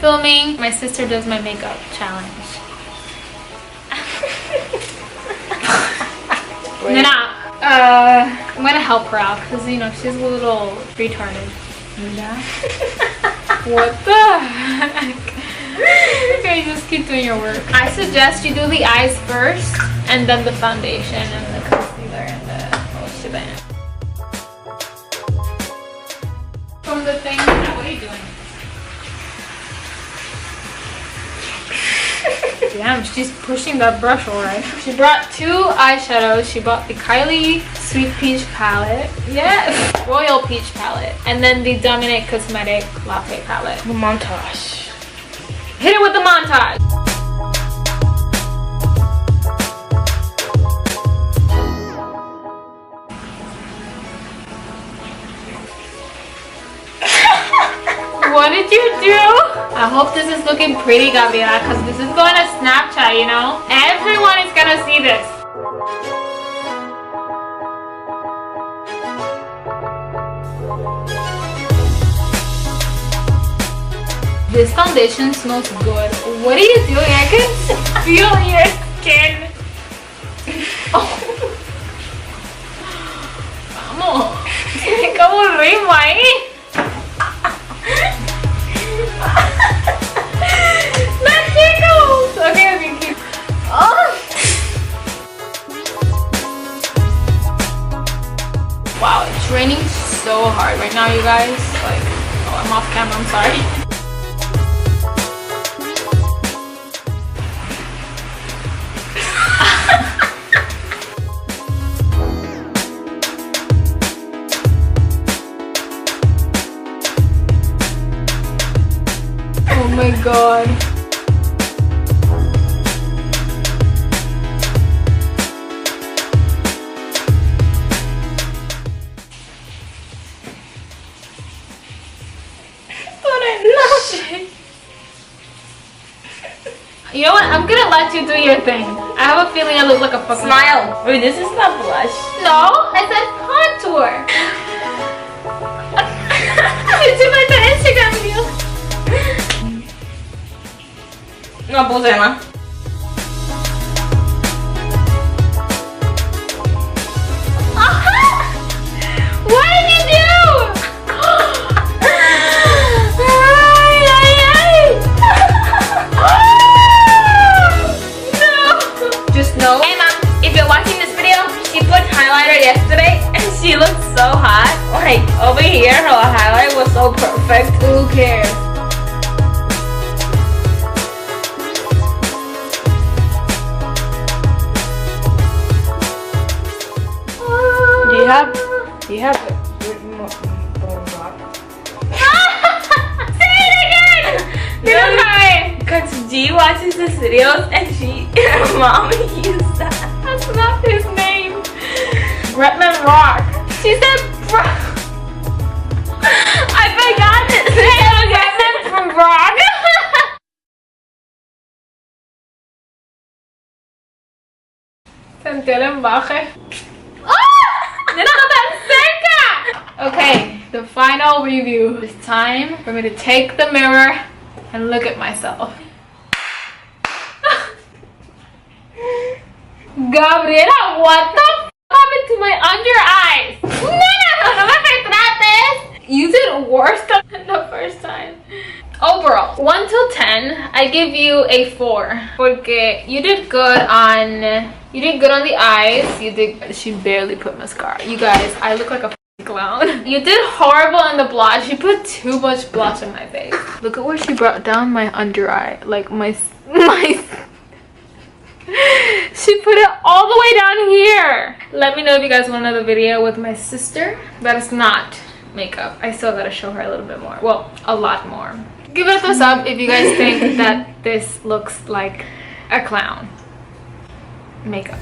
filming, my sister does my makeup challenge. And then I'm gonna help her out because you know she's a little retarded. What the heck? Okay, just keep doing your work. I suggest you do the eyes first and then the foundation and the concealer and the whole shebang. From the thing, what are you doing? Damn, she's pushing that brush alright. She brought 2 eyeshadows. She bought the Kylie Sweet Peach palette. Yes! Royal Peach palette. And then the Dominic Cosmetic Latte palette. The montage. Hit it with the montage! What did you do? I hope this is looking pretty, Gabriela, because this is going to Snapchat, you know? Everyone is going to see this. This foundation smells good. What are you doing? I can feel your skin. Oh. Vamos. Tiene como ritmo ahí. That tickles! Okay, keep. Oh. Wow, it's raining so hard right now, you guys. Like, oh, I'm off camera, I'm sorry. Oh my god. You know what? I'm gonna let you do your thing. I have a feeling I look like a fucking smile. Wait, this is not blush. No, I said contour. Did you like the Instagram video? No puse más. What did you do? No. Just know. Hey mom, if you're watching this video, she put highlighter yesterday and she looked so hot. Like over here, her highlight was so perfect. Who cares? Do you have Say it again! Because G watches his videos and her mom used that. That's not his name. Bretman Rock. She said I forgot his name. Bretman from Rock. Sentí el embaje. Okay, the final review. It's time for me to take the mirror and look at myself. Gabriela, what the f happened to my under eyes? No me retrates. You did worse than the first time. Overall, 1 till 10, I give you a 4. Porque you did good on the eyes. She barely put mascara. You guys, I look like a clown. You did horrible on the blush. You put too much blush on my face. Look at where she brought down my under eye. Like my she put it all the way down here. Let me know if you guys want another video with my sister. That is not makeup. I still gotta show her a little bit more. Well, a lot more. Give it a thumbs up if you guys think that this looks like a clown makeup.